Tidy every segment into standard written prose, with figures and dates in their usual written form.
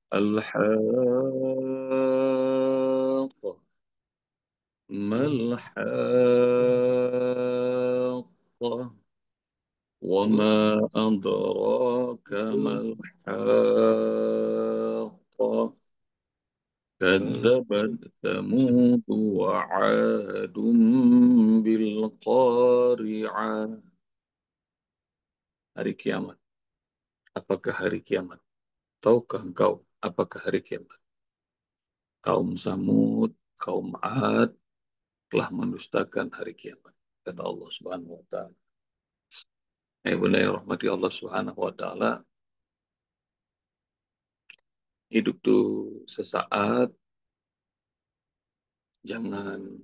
الحاقة ما الحاقة وما أدراك ما الحاقة كذبت ثمود وعاد بالقارعة. Hari kiamat. Apakah hari kiamat? Tahukah engkau apakah hari kiamat? Kaum Samud, kaum Ad telah mendustakan hari kiamat. Kata Allah Subhanahu wa taala. Bunda yang rahmati Allah Subhanahu wa taala, hidup itu sesaat, jangan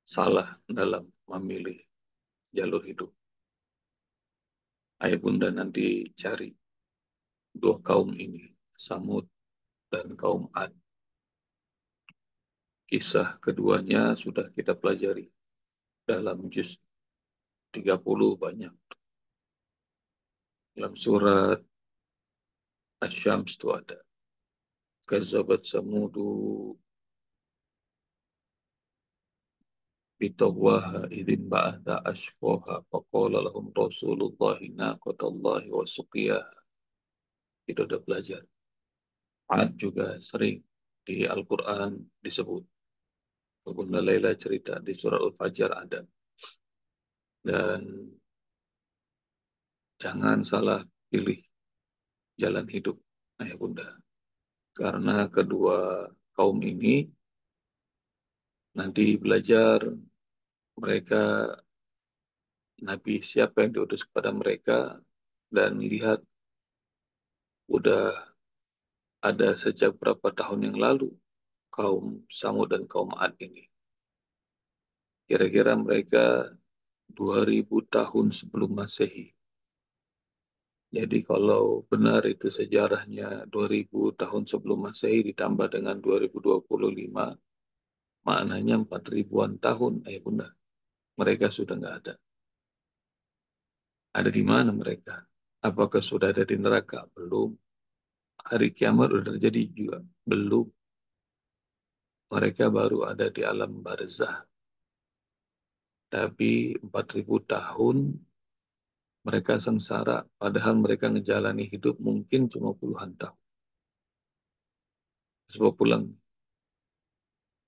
salah dalam memilih jalur hidup. Ayah Bunda nanti cari dua kaum ini, Samud dan kaum Ad. Kisah keduanya sudah kita pelajari dalam juz 30 banyak. Dalam surat Asy-Syams itu ada. Kazzabat Samudu bitawwaha idin ba'da ashqaha faqala lahum Rasulullahi naqatallahi wa suqiyaha. Itu udah belajar. Ad juga sering di Al-Quran disebut. Bunda Laila cerita di surat Al-Fajr ada. Dan jangan salah pilih jalan hidup, ayah bunda. Karena kedua kaum ini nanti belajar mereka Nabi siapa yang diutus kepada mereka dan lihat udah ada sejak berapa tahun yang lalu kaum Samud dan kaum Ad ini. Kira-kira mereka 2000 tahun sebelum Masehi. Jadi kalau benar itu sejarahnya 2000 tahun sebelum Masehi ditambah dengan 2025, maknanya 4000-an tahun, ayah bunda. Mereka sudah nggak ada. Ada di mana mereka? Apakah sudah ada di neraka? Belum. Hari kiamat sudah terjadi juga? Belum. Mereka baru ada di alam barzah. Tapi 4000 tahun mereka sengsara, padahal mereka ngejalani hidup mungkin cuma puluhan tahun. Sebab pulang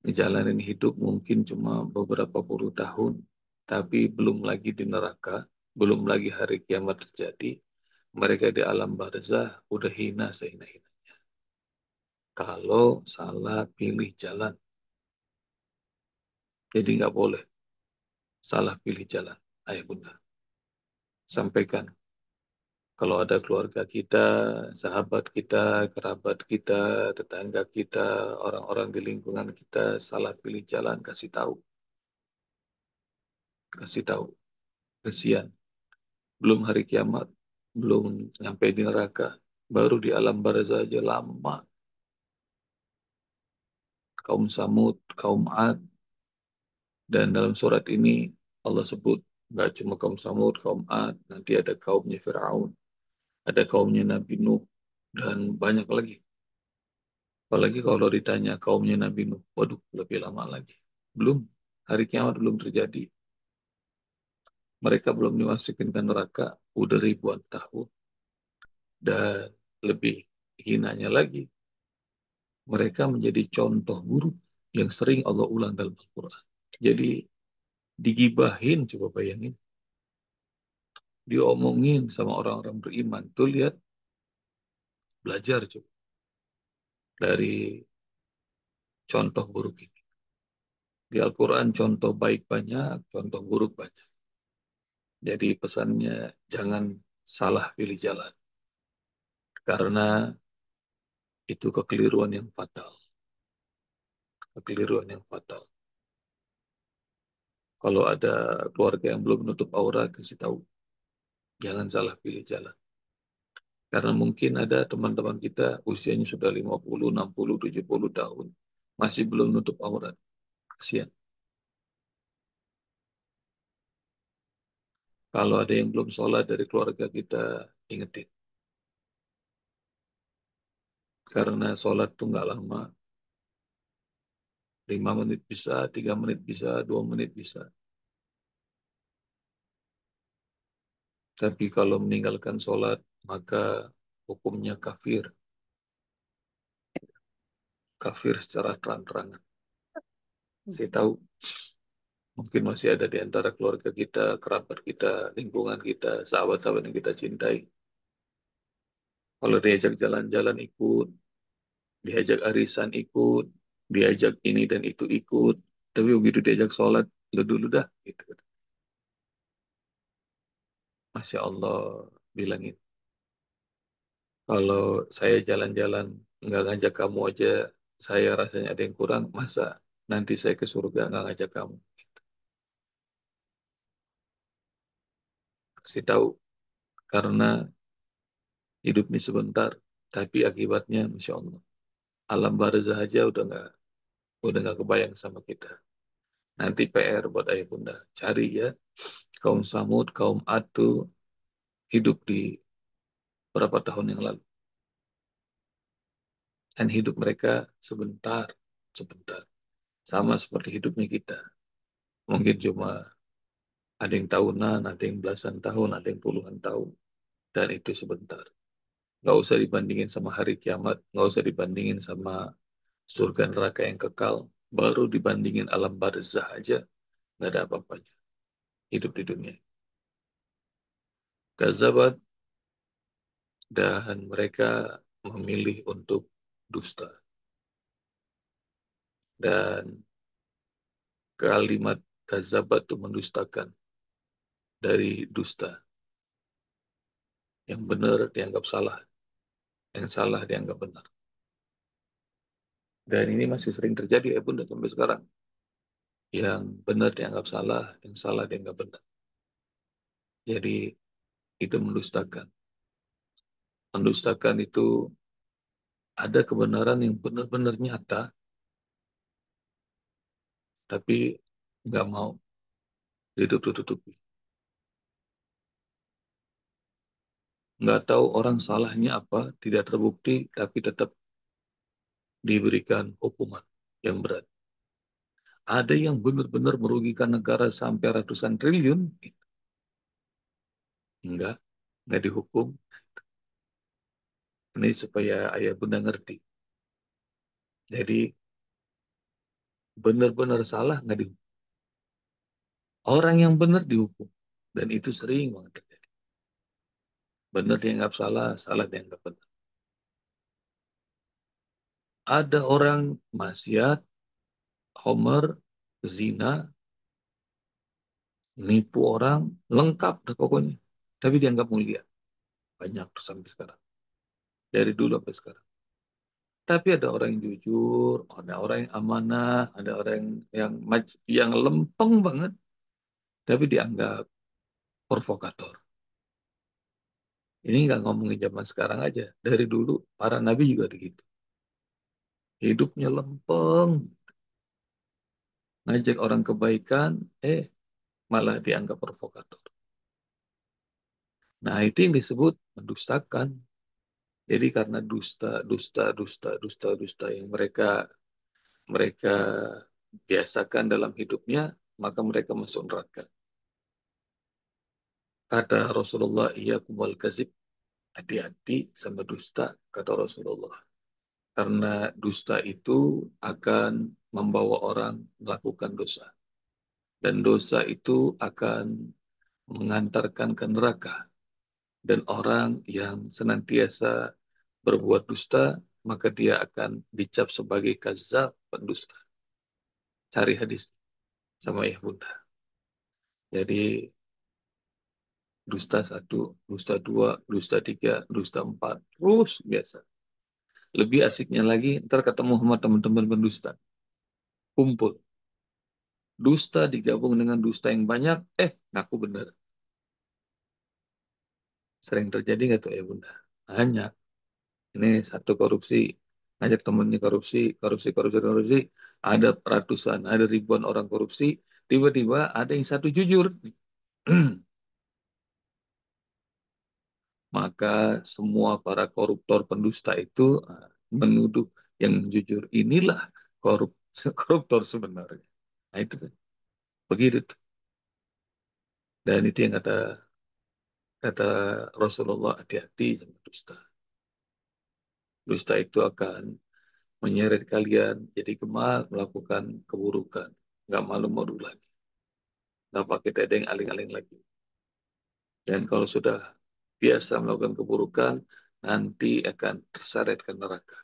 ngejalanin hidup mungkin cuma beberapa puluh tahun, tapi belum lagi di neraka, belum lagi hari kiamat terjadi, mereka di alam barzah udah hina sehina-hina. Kalau salah pilih jalan, jadi nggak boleh salah pilih jalan, ayah bunda. Sampaikan kalau ada keluarga kita, sahabat kita, kerabat kita, tetangga kita, orang-orang di lingkungan kita salah pilih jalan, kasih tahu, kasih tahu. Kasihan. Belum hari kiamat, belum sampai di neraka, baru di alam barzah aja lama. Kaum Samud, kaum Ad, dan dalam surat ini Allah sebut nggak cuma kaum Samud, kaum Ad, nanti ada kaumnya Fir'aun, ada kaumnya Nabi Nuh, dan banyak lagi. Apalagi kalau ditanya kaumnya Nabi Nuh, waduh lebih lama lagi. Belum, hari kiamat belum terjadi. Mereka belum dimasukin ke neraka, udah ribuan tahun. Dan lebih hinanya lagi, mereka menjadi contoh buruk yang sering Allah ulang dalam Al-Quran. Jadi digibahin, coba bayangin. Diomongin sama orang-orang beriman. Tuh lihat, belajar coba dari contoh buruk ini. Di Al-Quran contoh baik banyak, contoh buruk banyak. Jadi pesannya jangan salah pilih jalan. Karena itu kekeliruan yang fatal. Kekeliruan yang fatal. Kalau ada keluarga yang belum menutup aurat, kasih tahu. Jangan salah pilih jalan. Karena mungkin ada teman-teman kita usianya sudah 50, 60, 70 tahun. Masih belum nutup aurat. Kasihan. Kalau ada yang belum sholat dari keluarga kita, ingetin. Karena sholat tuh nggak lama, 5 menit bisa, 3 menit bisa, 2 menit bisa. Tapi kalau meninggalkan sholat, maka hukumnya kafir. Kafir secara terang-terangan. Saya tahu mungkin masih ada di antara keluarga kita, kerabat kita, lingkungan kita, sahabat-sahabat yang kita cintai. Kalau diajak jalan-jalan ikut, diajak arisan ikut, diajak ini dan itu ikut. Tapi begitu diajak sholat, lu dulu dah. Gitu. Masya Allah, bilangin. Kalau saya jalan-jalan, nggak ngajak kamu aja, saya rasanya ada yang kurang, masa nanti saya ke surga nggak ngajak kamu. Kasih tahu, karena hidup ini sebentar, tapi akibatnya, Masya Allah. Alam barzah aja udah nggak kebayang sama kita. Nanti PR buat ayah bunda. Cari ya, kaum Samud, kaum Ad tuh hidup di berapa tahun yang lalu. Dan hidup mereka sebentar, sebentar. Sama seperti hidupnya kita. Mungkin cuma ada yang tahunan, ada yang belasan tahun, ada yang puluhan tahun. Dan itu sebentar. Nggak usah dibandingin sama hari kiamat. Nggak usah dibandingin sama surga neraka yang kekal. Baru dibandingin alam barzah aja, nggak ada apa-apanya. Hidup di dunia. Kazabat dan mereka memilih untuk dusta. Dan kalimat kazabat itu mendustakan dari dusta. Yang benar dianggap salah, yang salah dianggap benar. Dan ini masih sering terjadi ya Bunda sampai sekarang. Yang benar dianggap salah, yang salah dianggap benar. Jadi itu mendustakan. Mendustakan itu ada kebenaran yang benar-benar nyata, tapi nggak mau ditutup-tutupi. Nggak tahu orang salahnya apa, tidak terbukti, tapi tetap diberikan hukuman yang berat. Ada yang benar-benar merugikan negara sampai ratusan triliun, enggak, nggak dihukum. Ini supaya ayah bunda ngerti. Jadi benar-benar salah nggak dihukum. Orang yang benar dihukum. Dan itu sering banget terjadi. Benar dianggap salah, salah dianggap benar. Ada orang maksiat, homer, zina, nipu orang, lengkap dah pokoknya. Tapi dianggap mulia. Banyak tuh sampai sekarang. Dari dulu sampai sekarang. Tapi ada orang yang jujur, ada orang yang amanah, ada orang yang lempeng banget, tapi dianggap provokator. Ini nggak ngomongin zaman sekarang aja. Dari dulu, para nabi juga begitu. Hidupnya lempeng, ngajak orang kebaikan, malah dianggap provokator. Nah, itu yang disebut mendustakan. Jadi karena dusta, dusta, dusta, dusta, dusta yang mereka mereka biasakan dalam hidupnya, maka mereka masuk neraka. Kata Rasulullah, iya kumal kazib, hati-hati sama dusta, kata Rasulullah. Karena dusta itu akan membawa orang melakukan dosa. Dan dosa itu akan mengantarkan ke neraka. Dan orang yang senantiasa berbuat dusta, maka dia akan dicap sebagai kazab, pendusta. Cari hadis sama ya bunda. Jadi dusta satu, dusta dua, dusta tiga, dusta empat, terus biasa. Lebih asiknya lagi, ntar ketemu sama teman-teman pendusta. Kumpul. Dusta digabung dengan dusta yang banyak, ngaku benar. Sering terjadi nggak tuh ya bunda? Banyak. Ini satu korupsi, ngajak temennya korupsi, korupsi, korupsi, korupsi. Ada ratusan, ada ribuan orang korupsi. Tiba-tiba ada yang satu jujur. Maka semua para koruptor pendusta itu menuduh yang jujur inilah korup koruptor sebenarnya. Nah itu begitu tuh. Dan itu yang kata kata Rasulullah, hati-hati sama dusta. Dusta itu akan menyeret kalian jadi gemar melakukan keburukan. Nggak malu-malu lagi. Nggak pakai tedeng aling-aling lagi. Dan kalau sudah biasa melakukan keburukan, nanti akan terseret ke neraka.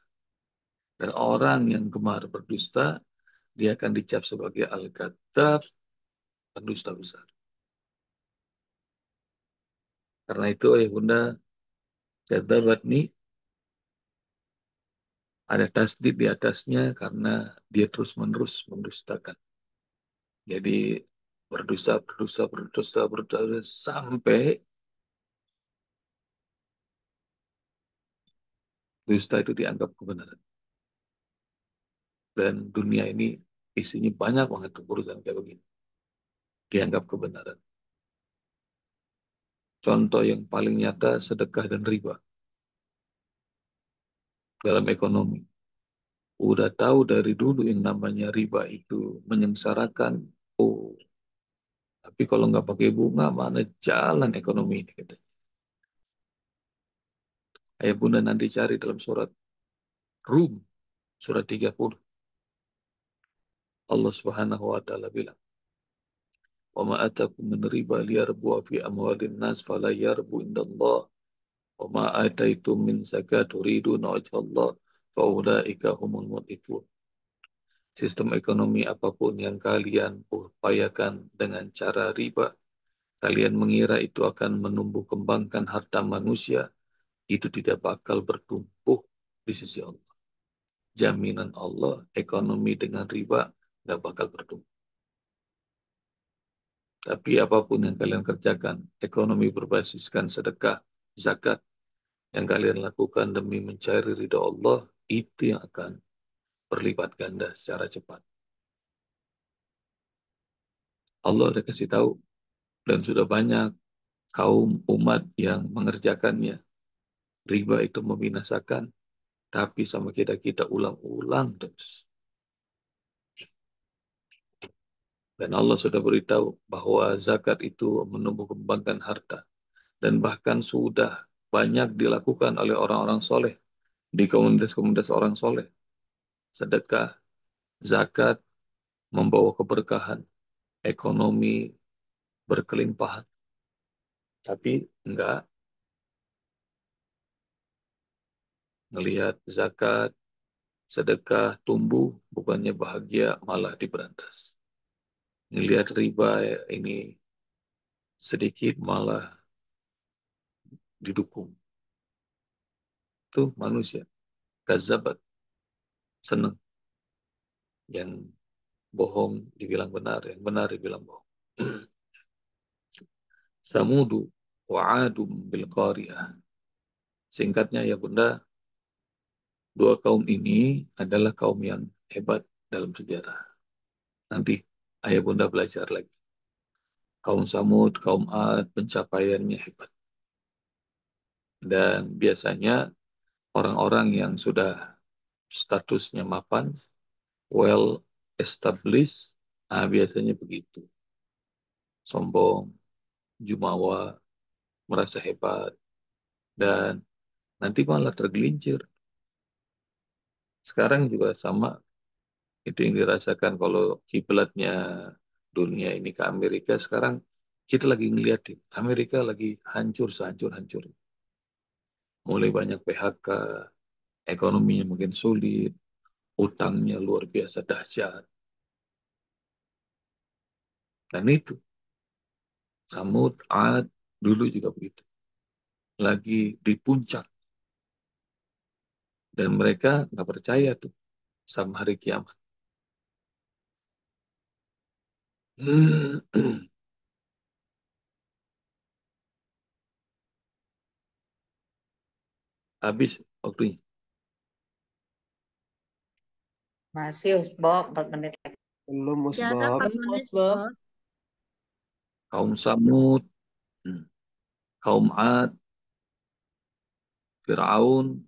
Dan orang yang gemar berdusta, dia akan dicap sebagai al-kadzdzab, pendusta besar. Karena itu, ayah bunda, kadzabat nih ada tasdid di atasnya karena dia terus-menerus mendustakan. Jadi berdosa, berdosa, berdosa, berdosa sampai dusta itu dianggap kebenaran. Dan dunia ini isinya banyak banget urusan kayak begini. Dianggap kebenaran. Contoh yang paling nyata sedekah dan riba dalam ekonomi. Udah tahu dari dulu yang namanya riba itu menyengsarakan. Oh, tapi kalau nggak pakai bunga, mana jalan ekonomi ini? Gitu. Ayah bunda nanti cari dalam surat Rum, surat 30. Allah Subhanahu wa taala bilang, "Wa ma atakum min riba liyarbu fi amwalin nas fala yarbu indallah, wa ma ataitum min zakat turiduna wajhallah, fa ulaika humul mudhifun." Sistem ekonomi apapun yang kalian upayakan dengan cara riba, kalian mengira itu akan menumbuh kembangkan harta manusia, itu tidak bakal bertumbuh di sisi Allah. Jaminan Allah, ekonomi dengan riba nggak bakal bertumbuh. Tapi apapun yang kalian kerjakan, ekonomi berbasiskan sedekah, zakat, yang kalian lakukan demi mencari ridha Allah, itu yang akan berlipat ganda secara cepat. Allah udah kasih tahu, dan sudah banyak kaum umat yang mengerjakannya. Riba itu membinasakan, tapi sama kita ulang-ulang terus. Dan Allah sudah beritahu bahwa zakat itu menumbuh kembangkan harta. Dan bahkan sudah banyak dilakukan oleh orang-orang soleh di komunitas-komunitas orang soleh. Sedekah, zakat membawa keberkahan, ekonomi berkelimpahan. Tapi enggak melihat zakat, sedekah tumbuh, bukannya bahagia, malah diberantas. Melihat riba ini sedikit, malah didukung. Itu manusia. Kazabat, senang. Yang bohong dibilang benar, yang benar dibilang bohong. Samudu wa'adum bil qariyah. Singkatnya ya bunda, dua kaum ini adalah kaum yang hebat dalam sejarah. Nanti ayah bunda belajar lagi. Kaum Samud, kaum Ad, pencapaiannya hebat. Dan biasanya orang-orang yang sudah statusnya mapan, well established, nah biasanya begitu. Sombong, jumawa, merasa hebat, dan nanti malah tergelincir. Sekarang juga sama, itu yang dirasakan kalau kiblatnya dunia ini ke Amerika. Sekarang kita lagi ngeliatin, Amerika lagi hancur sehancur-hancur. Mulai banyak PHK, ekonominya mungkin sulit, utangnya luar biasa dahsyat. Dan itu, Samud, Ad, dulu juga begitu. Lagi di puncak. Dan mereka nggak percaya tuh sama hari kiamat. Habis waktunya. Masih, Usbob, 4 menit lagi. Belum, Ya, ada Musbab. 4 menit, Usbob. Bos. Kaum Samud, kaum Ad, Fir'aun,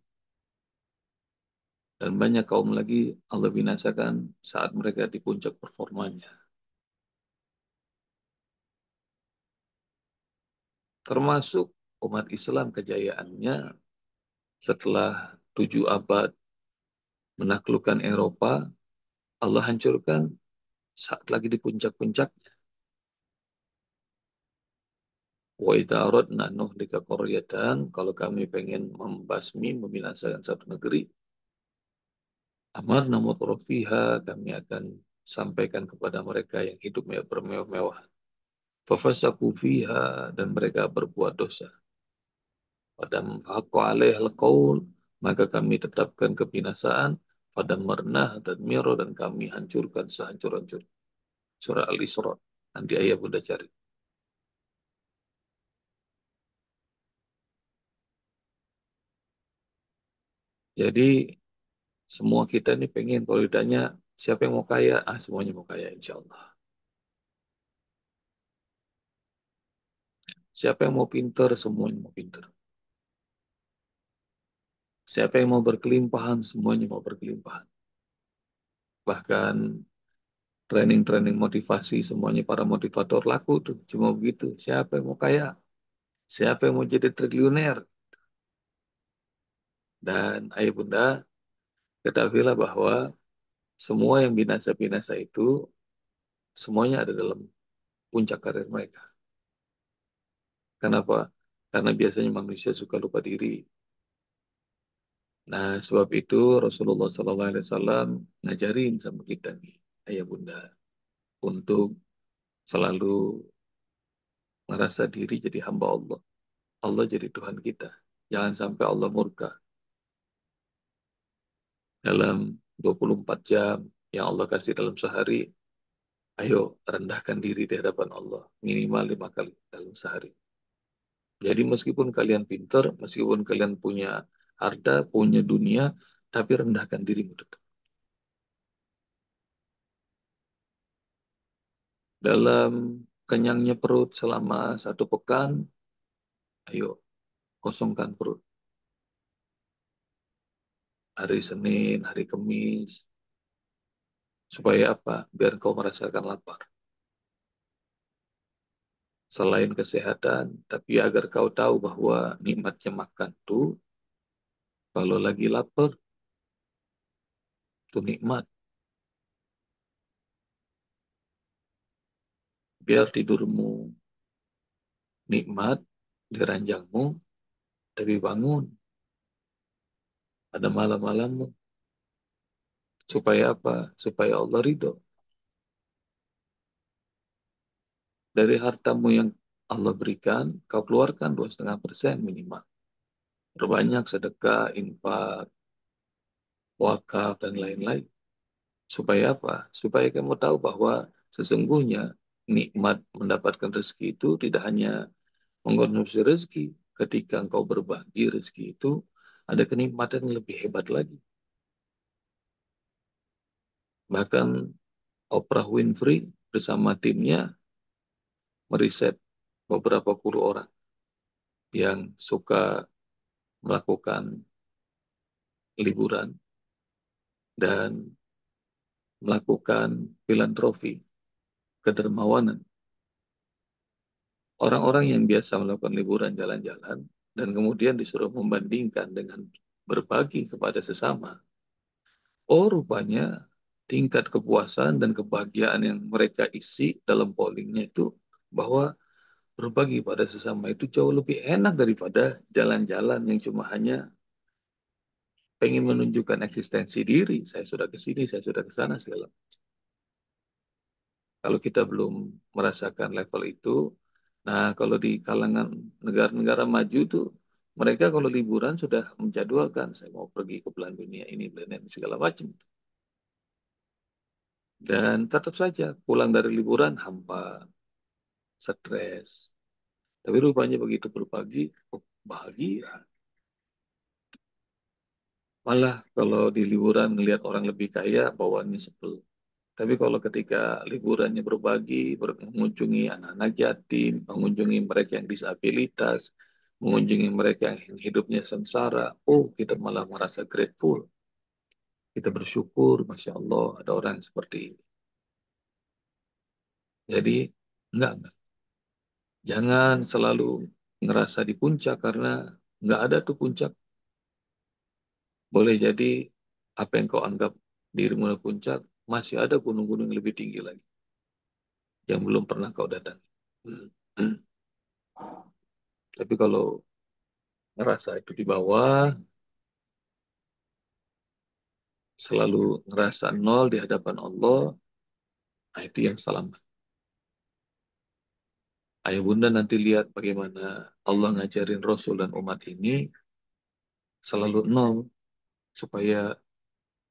Dan banyak kaum lagi Allah binasakan saat mereka di puncak performanya. Termasuk umat Islam kejayaannya setelah 7 abad menaklukkan Eropa, Allah hancurkan saat lagi di puncak-puncaknya. Wa idza aradna nuhlika qaryatan, kalau kami pengen membasmi, membinasakan satu negeri, amarna mutrafiha, kami akan sampaikan kepada mereka yang hidup bermewah-mewah. Fafasaku fiha, dan mereka berbuat dosa. Pada haqqo alaihal qaul, maka kami tetapkan kebinasaan. Pada mernah dan miro, dan kami hancurkan sehancur-hancur. Surah Al-Isra. Nanti ayah Bunda cari. Jadi semua kita ini pengen, kalau ditanya siapa yang mau kaya, semuanya mau kaya insya Allah. Siapa yang mau pinter, semuanya mau pinter. Siapa yang mau berkelimpahan, semuanya mau berkelimpahan. Bahkan training-training motivasi, semuanya para motivator laku tuh. Cuma begitu. Siapa yang mau kaya? Siapa yang mau jadi triliuner? Dan ayah bunda, ketahuilah bahwa semua yang binasa-binasa itu, semuanya ada dalam puncak karir mereka. Kenapa? Karena biasanya manusia suka lupa diri. Nah, sebab itu Rasulullah SAW ngajarin sama kita nih, ayah bunda, untuk selalu merasa diri jadi hamba Allah. Allah jadi Tuhan kita. Jangan sampai Allah murka. Dalam 24 jam yang Allah kasih dalam sehari, ayo rendahkan diri di hadapan Allah. Minimal 5 kali dalam sehari. Jadi meskipun kalian pintar, meskipun kalian punya harta, punya dunia, tapi rendahkan dirimu tetap. Dalam kenyangnya perut selama 1 pekan, ayo kosongkan perut. Hari Senin, hari Kamis. Supaya apa? Biar kau merasakan lapar. Selain kesehatan, tapi agar kau tahu bahwa nikmatnya makan tuh, kalau lagi lapar, itu nikmat. Biar tidurmu nikmat di ranjangmu, tapi bangun pada malam-malammu. Supaya apa? Supaya Allah ridho. Dari hartamu yang Allah berikan, kau keluarkan 2,5% minimal. Perbanyak sedekah, infak, wakaf, dan lain-lain. Supaya apa? Supaya kamu tahu bahwa sesungguhnya nikmat mendapatkan rezeki itu tidak hanya mengkonsumsi rezeki. Ketika engkau berbagi rezeki itu, ada kenikmatan yang lebih hebat lagi. Bahkan Oprah Winfrey bersama timnya meriset beberapa puluh orang yang suka melakukan liburan dan melakukan filantropi, kedermawanan. Orang-orang yang biasa melakukan liburan jalan-jalan dan kemudian disuruh membandingkan dengan berbagi kepada sesama. Oh, rupanya tingkat kepuasan dan kebahagiaan yang mereka isi dalam pollingnya itu bahwa berbagi pada sesama itu jauh lebih enak daripada jalan-jalan yang cuma hanya pengen menunjukkan eksistensi diri. Saya sudah ke sini, saya sudah ke sana, segala. Kalau kita belum merasakan level itu, nah kalau di kalangan negara-negara maju tuh, mereka kalau liburan sudah menjadwalkan, saya mau pergi ke belahan dunia ini, belahan ini, segala macam. Dan tetap saja pulang dari liburan hampa, stres. Tapi rupanya begitu berbagi, oh, bahagia. Malah kalau di liburan melihat orang lebih kaya, bawaannya sebel. Tapi kalau ketika liburannya berbagi, mengunjungi anak-anak yatim, mengunjungi mereka yang disabilitas, mengunjungi mereka yang hidupnya sengsara, oh kita malah merasa grateful. Kita bersyukur, Masya Allah, ada orang yang seperti ini. Jadi, enggak. Jangan selalu ngerasa di puncak karena enggak ada tuh puncak. Boleh jadi apa yang kau anggap dirimu di puncak, masih ada gunung-gunung yang lebih tinggi lagi yang belum pernah kau datang. Tapi kalau ngerasa itu di bawah, selalu ngerasa nol di hadapan Allah, nah itu yang selamat. Ayah bunda nanti lihat bagaimana Allah ngajarin Rasul dan umat ini selalu nol supaya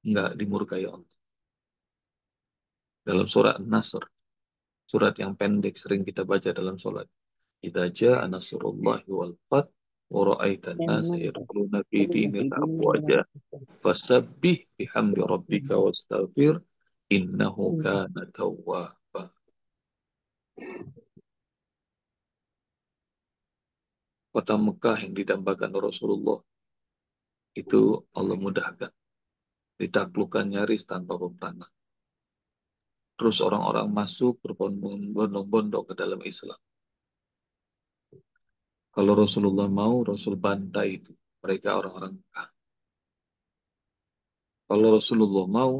nggak dimurkai Allah. Dalam surat Nasr, surat yang pendek sering kita baca dalam sholat. Idza jaa nasrullahi wal fath wa ra'aitan nasa yadkhuluna fi dinillah afwaja fasabbih bihamdi rabbika wastaghfir innahu kana tawwaba. Kota Mekah yang didambakan Rasulullah itu Allah mudahkan, ditaklukkan nyaris tanpa peperangan. Terus orang-orang masuk berbondong-bondong ke dalam Islam. Kalau Rasulullah mau, Rasul bantai itu mereka orang-orang Mekah. Kalau Rasulullah mau,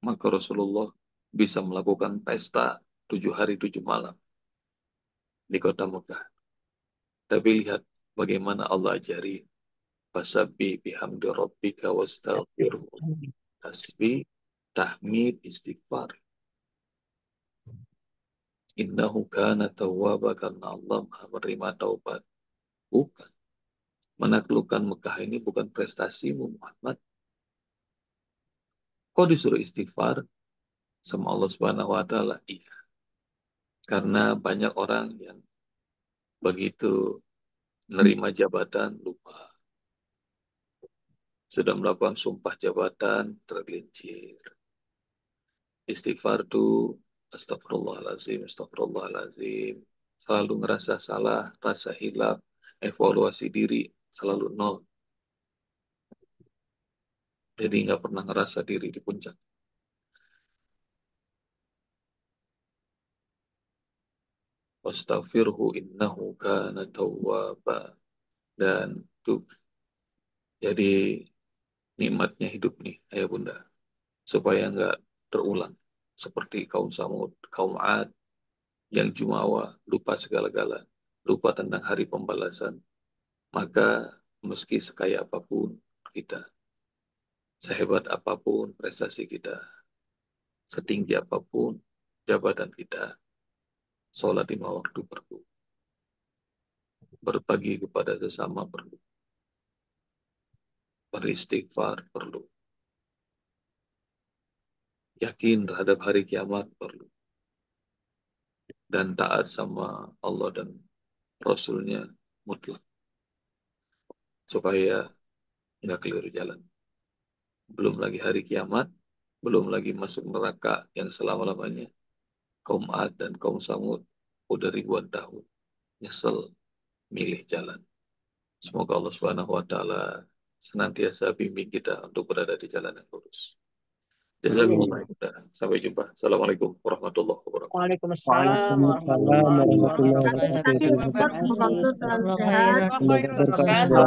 maka Rasulullah bisa melakukan pesta 7 hari 7 malam di kota Mekah. Tapi lihat bagaimana Allah ajari. Fasabbi bihamdi rabbika wastaghfirhu. Tasbih, tahmid, istighfar. Innahu kana tawwaba, karena Allah maha menerima taubat. Bukan. Menaklukkan Mekah ini bukan prestasimu Muhammad. Kau disuruh istighfar sama Allah Subhanahu wa taala? Iya. Karena banyak orang yang begitu menerima jabatan lupa. Sudah melakukan sumpah jabatan tergelincir. Istighfar itu astagfirullahalazim, astagfirullahalazim. Selalu ngerasa salah, rasa hilaf, evaluasi diri selalu nol. Jadi nggak pernah ngerasa diri di puncak. Wastaghfirhu innahu kana tawwaba. Dan itu jadi nikmatnya hidup nih, ayah bunda. Supaya nggak terulang. Seperti kaum Samud, kaum Ad, yang jumawa, lupa segala-gala. Lupa tentang hari pembalasan. Maka meski sekaya apapun kita, sehebat apapun prestasi kita, setinggi apapun jabatan kita, sholat 5 waktu perlu. Berbagi kepada sesama perlu. Beristighfar perlu. Yakin terhadap hari kiamat perlu. Dan taat sama Allah dan Rasulnya mutlak. Supaya nggak keliru jalan. Belum lagi hari kiamat, belum lagi masuk neraka yang selama-lamanya. Kaum Ad dan kaum Samud udah ribuan tahun nyesel milih jalan. Semoga Allah Subhanahu wa taala senantiasa bimbing kita untuk berada di jalan yang lurus. Jazakumullah khairan. Sampai jumpa. Assalamualaikum warahmatullahi wabarakatuh. Waalaikumsalam Waalaikumsalam warahmatullahi warahmatullahi wabarakatuh. wabarakatuh. Terima kasih. Jazakallah Jazakallah khairan. khairan. Semoga berkah